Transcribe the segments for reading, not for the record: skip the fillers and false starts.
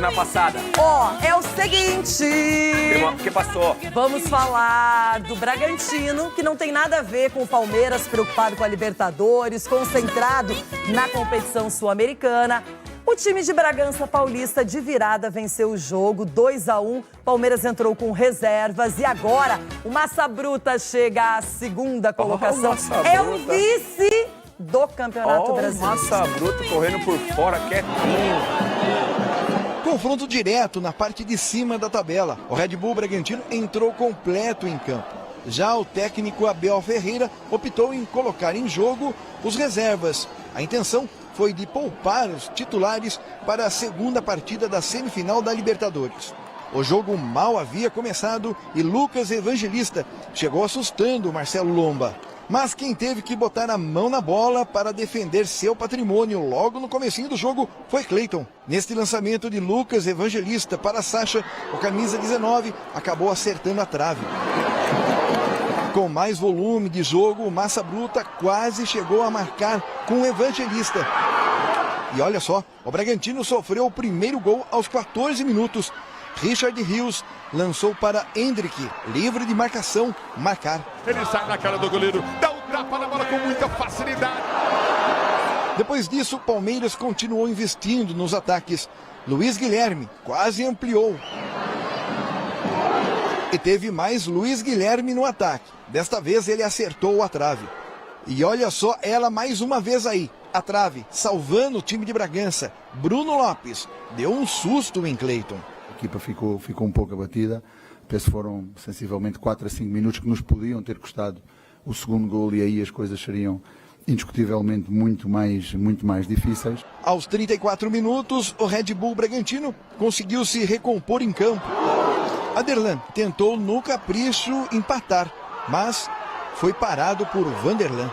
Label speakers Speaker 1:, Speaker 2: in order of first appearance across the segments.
Speaker 1: semana passada.
Speaker 2: É o seguinte...
Speaker 1: O que passou?
Speaker 2: Vamos falar do Bragantino, que não tem nada a ver com o Palmeiras, preocupado com a Libertadores, concentrado na competição sul-americana. O time de Bragança Paulista de virada venceu o jogo 2-1. Palmeiras entrou com reservas e agora o Massa Bruta chega à segunda colocação. É o vice do Campeonato Brasileiro.
Speaker 1: Massa Bruta correndo por fora, quietinho.
Speaker 3: Confronto direto na parte de cima da tabela. O Red Bull Bragantino entrou completo em campo. Já o técnico Abel Ferreira optou em colocar em jogo os reservas. A intenção foi de poupar os titulares para a segunda partida da semifinal da Libertadores. O jogo mal havia começado e Lucas Evangelista chegou assustando o Marcelo Lomba. Mas quem teve que botar a mão na bola para defender seu patrimônio logo no comecinho do jogo foi Cleiton. Neste lançamento de Lucas Evangelista para Sacha, o camisa 19 acabou acertando a trave. Com mais volume de jogo, o Massa Bruta quase chegou a marcar com o Evangelista. E olha só, o Bragantino sofreu o primeiro gol aos 14 minutos. Richard Rios lançou para Hendrick, livre de marcação, marcar.
Speaker 4: Ele sai na cara do goleiro, dá um tapa na bola com muita facilidade.
Speaker 3: Depois disso, o Palmeiras continuou investindo nos ataques. Luiz Guilherme quase ampliou. E teve mais Luiz Guilherme no ataque. Desta vez ele acertou a trave. E olha só ela mais uma vez aí. A trave, salvando o time de Bragança. Bruno Lopes deu um susto em Cleiton.
Speaker 5: A equipa ficou um pouco abatida. Penso que foram sensivelmente 4 a 5 minutos que nos podiam ter custado o segundo gol e aí as coisas seriam indiscutivelmente muito mais difíceis.
Speaker 3: Aos 34 minutos, o Red Bull Bragantino conseguiu se recompor em campo. Aderlan tentou no capricho empatar, mas foi parado por Vanderlan.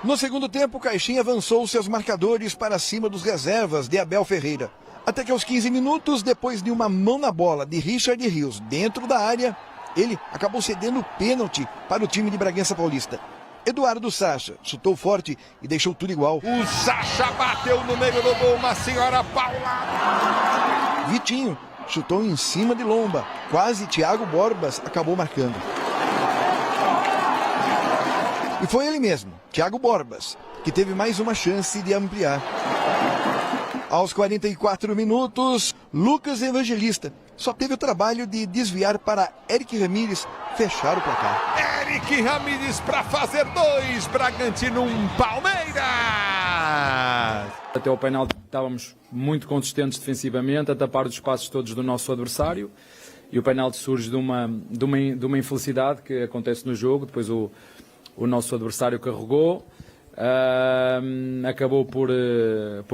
Speaker 3: No segundo tempo, Caixinha avançou seus marcadores para cima dos reservas de Abel Ferreira. Até que aos 15 minutos, depois de uma mão na bola de Richard Rios dentro da área, ele acabou cedendo o pênalti para o time de Bragança Paulista. Eduardo Sacha chutou forte e deixou tudo igual.
Speaker 4: O Sacha bateu no meio do gol, uma senhora paulada.
Speaker 3: Vitinho chutou em cima de Lomba. Quase Thiago Borbas acabou marcando. E foi ele mesmo, Thiago Borbas, que teve mais uma chance de ampliar. Aos 44 minutos, Lucas Evangelista só teve o trabalho de desviar para Eric Ramírez fechar o placar.
Speaker 4: Eric Ramírez para fazer 2, Bragantino 1, Palmeiras!
Speaker 6: Até ao penalti estávamos muito consistentes defensivamente, a tapar os espaços todos do nosso adversário, e o penalti surge de uma infelicidade que acontece no jogo. Depois o nosso adversário carregou, acabou por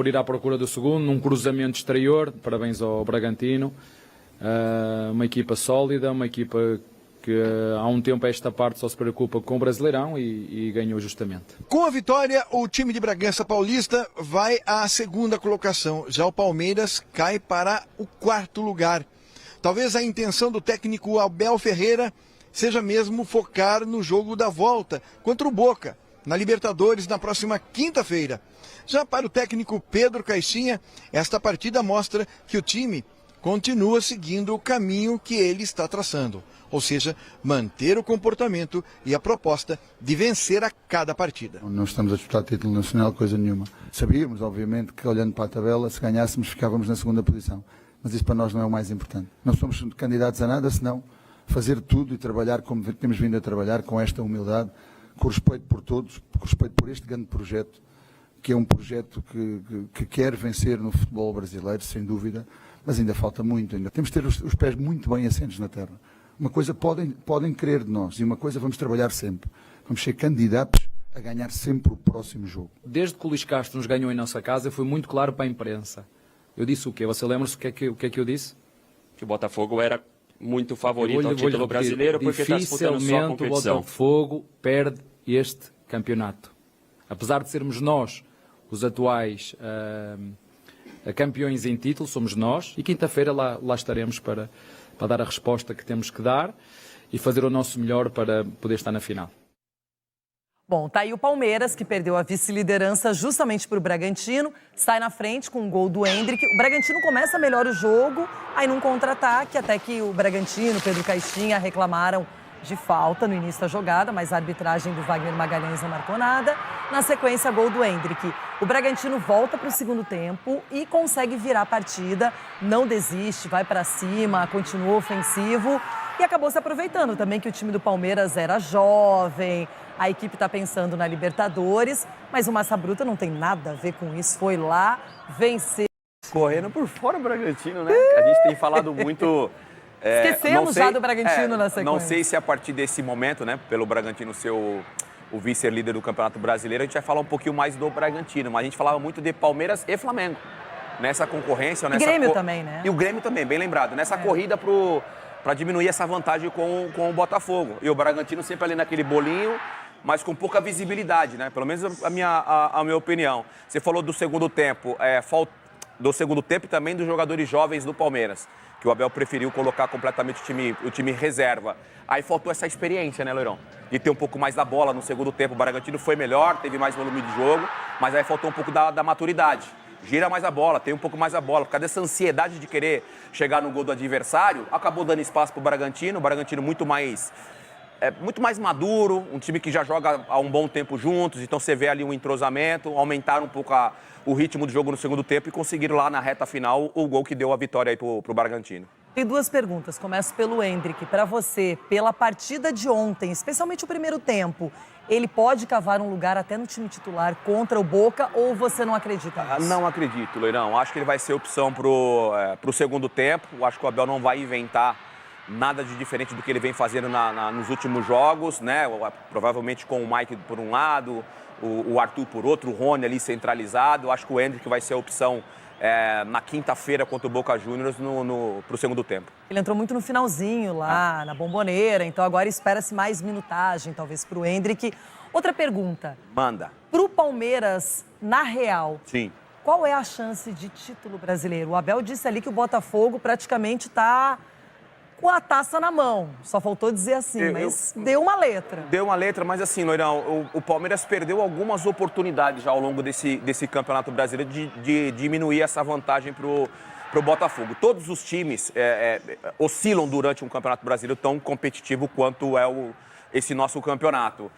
Speaker 6: ir à procura do segundo, num cruzamento exterior. Parabéns ao Bragantino, uma equipa sólida, uma equipa que há um tempo a esta parte só se preocupa com o Brasileirão e ganhou justamente.
Speaker 3: Com a vitória, o time de Bragança Paulista vai à segunda colocação. Já o Palmeiras cai para o 4º lugar. Talvez a intenção do técnico Abel Ferreira seja mesmo focar no jogo da volta contra o Boca, na Libertadores, na próxima quinta-feira. Já para o técnico Pedro Caixinha, esta partida mostra que o time continua seguindo o caminho que ele está traçando, ou seja, manter o comportamento e a proposta de vencer a cada partida.
Speaker 5: Não estamos a disputar título nacional, coisa nenhuma. Sabíamos, obviamente, que olhando para a tabela, se ganhássemos ficávamos na segunda posição, mas isso para nós não é o mais importante. Não somos candidatos a nada, senão fazer tudo e trabalhar como temos vindo a trabalhar, com esta humildade, com respeito por todos, com respeito por este grande projeto, que é um projeto que quer vencer no futebol brasileiro, sem dúvida, mas ainda falta muito. Ainda temos de ter os pés muito bem assentos na terra. Uma coisa podem querer de nós e uma coisa vamos trabalhar sempre. Vamos ser candidatos a ganhar sempre o próximo jogo.
Speaker 6: Desde que o Luís Castro nos ganhou em nossa casa, foi muito claro para a imprensa. Eu disse o quê? Você lembra-se o que é que eu disse?
Speaker 1: Que o Botafogo era muito favorito ao título brasileiro porque está disputando só a competição.
Speaker 6: Dificilmente o Botafogo perde este campeonato. Apesar de sermos nós os atuais campeões em título, somos nós, e quinta-feira lá estaremos para dar a resposta que temos que dar e fazer o nosso melhor para poder estar na final.
Speaker 2: Bom, tá aí o Palmeiras, que perdeu a vice-liderança justamente para o Bragantino, sai na frente com um gol do Endrick. O Bragantino começa melhor o jogo, aí num contra-ataque, até que o Bragantino, Pedro Caixinha, reclamaram de falta no início da jogada, mas a arbitragem do Wagner Magalhães não marcou nada. Na sequência, gol do Endrick. O Bragantino volta para o segundo tempo e consegue virar a partida, não desiste, vai para cima, continua ofensivo e acabou se aproveitando também que o time do Palmeiras era jovem, a equipe está pensando na Libertadores, mas o Massa Bruta não tem nada a ver com isso, foi lá, venceu.
Speaker 7: Correndo por fora o Bragantino, né? A gente tem falado muito...
Speaker 2: Esquecemos já do Bragantino na sequência.
Speaker 7: Não sei se a partir desse momento, né, pelo Bragantino ser o vice-líder do Campeonato Brasileiro, a gente vai falar um pouquinho mais do Bragantino, mas a gente falava muito de Palmeiras e Flamengo. Nessa concorrência...
Speaker 2: E Grêmio também, né?
Speaker 7: E o Grêmio também, bem lembrado. Nessa corrida para diminuir essa vantagem com o Botafogo. E o Bragantino sempre ali naquele bolinho, mas com pouca visibilidade, né? Pelo menos a minha opinião. Você falou do segundo tempo, do segundo tempo e também dos jogadores jovens do Palmeiras, que o Abel preferiu colocar completamente o time reserva. Aí faltou essa experiência, né, Loirão? De ter um pouco mais da bola no segundo tempo. O Bragantino foi melhor, teve mais volume de jogo, mas aí faltou um pouco da maturidade. Gira mais a bola, tem um pouco mais a bola. Por causa dessa ansiedade de querer chegar no gol do adversário, acabou dando espaço para o Bragantino muito mais maduro, um time que já joga há um bom tempo juntos, então você vê ali um entrosamento, aumentaram um pouco o ritmo do jogo no segundo tempo e conseguiram lá na reta final o gol que deu a vitória aí pro Bragantino.
Speaker 2: Tem duas perguntas, começo pelo Endrick. Para você, pela partida de ontem, especialmente o primeiro tempo, ele pode cavar um lugar até no time titular contra o Boca ou você não acredita nisso?
Speaker 7: Não acredito, Loirão. Acho que ele vai ser opção pro segundo tempo. Eu acho que o Abel não vai inventar nada de diferente do que ele vem fazendo nos últimos jogos, né? Provavelmente com o Mike por um lado, o Arthur por outro, o Rony ali centralizado. Eu acho que o Endrick vai ser a opção na quinta-feira contra o Boca Juniors pro segundo tempo.
Speaker 2: Ele entrou muito no finalzinho lá, na Bomboneira, então agora espera-se mais minutagem, talvez, pro Endrick. Outra pergunta.
Speaker 7: Manda.
Speaker 2: Pro Palmeiras, na real,
Speaker 7: sim,
Speaker 2: qual é a chance de título brasileiro? O Abel disse ali que o Botafogo praticamente está com a taça na mão. Só faltou dizer assim, mas deu uma letra.
Speaker 7: Deu uma letra, mas assim, Loirão, o Palmeiras perdeu algumas oportunidades já ao longo desse Campeonato Brasileiro de diminuir essa vantagem pro Botafogo. Todos os times oscilam durante um Campeonato Brasileiro tão competitivo quanto é esse nosso campeonato.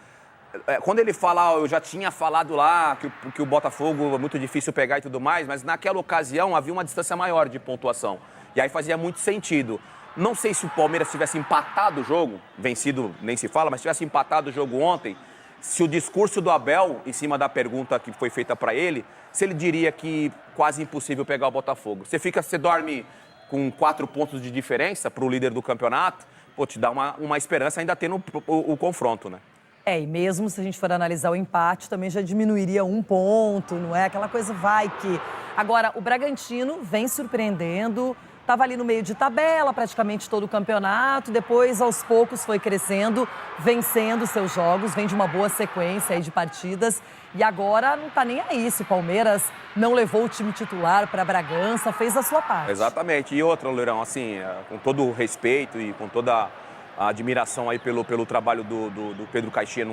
Speaker 7: Quando ele fala, eu já tinha falado lá que o Botafogo é muito difícil pegar e tudo mais, mas naquela ocasião havia uma distância maior de pontuação. E aí fazia muito sentido. Não sei se o Palmeiras tivesse empatado o jogo, vencido nem se fala, mas tivesse empatado o jogo ontem, se o discurso do Abel, em cima da pergunta que foi feita para ele, se ele diria que quase impossível pegar o Botafogo. Você dorme com 4 pontos de diferença para o líder do campeonato, te dá uma esperança ainda tendo o confronto, né?
Speaker 2: E mesmo se a gente for analisar o empate, também já diminuiria 1 ponto, não é? Aquela coisa vai que... Agora, o Bragantino vem surpreendendo, estava ali no meio de tabela, praticamente todo o campeonato, depois, aos poucos, foi crescendo, vencendo seus jogos, vem de uma boa sequência aí de partidas, e agora não está nem aí se o Palmeiras não levou o time titular para Bragança, fez a sua parte.
Speaker 7: Exatamente, e outra, Loirão, assim, com todo o respeito e com toda a admiração aí pelo trabalho do Pedro Caixinha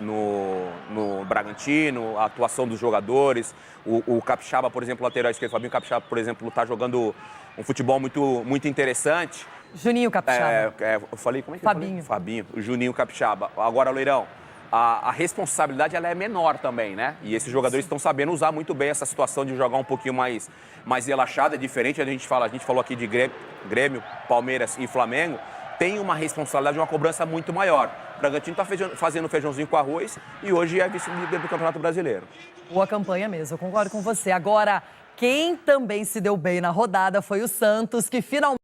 Speaker 7: no Bragantino, a atuação dos jogadores, o Capixaba, por exemplo, o lateral esquerdo, Fabinho Capixaba, por exemplo, está jogando um futebol muito interessante.
Speaker 2: Juninho Capixaba.
Speaker 7: Eu falei, como é que
Speaker 2: Fabinho.
Speaker 7: Eu falei? Fabinho, o Juninho Capixaba. Agora, Loirão, a responsabilidade ela é menor também, né? E esses jogadores estão sabendo usar muito bem essa situação de jogar um pouquinho mais relaxada, diferente. A gente falou aqui de Grêmio, Palmeiras e Flamengo. Tem uma responsabilidade, uma cobrança muito maior. O Bragantino está fazendo feijãozinho com arroz e hoje é vice-líder do Campeonato Brasileiro.
Speaker 2: Boa campanha mesmo, eu concordo com você. Agora, quem também se deu bem na rodada foi o Santos, que finalmente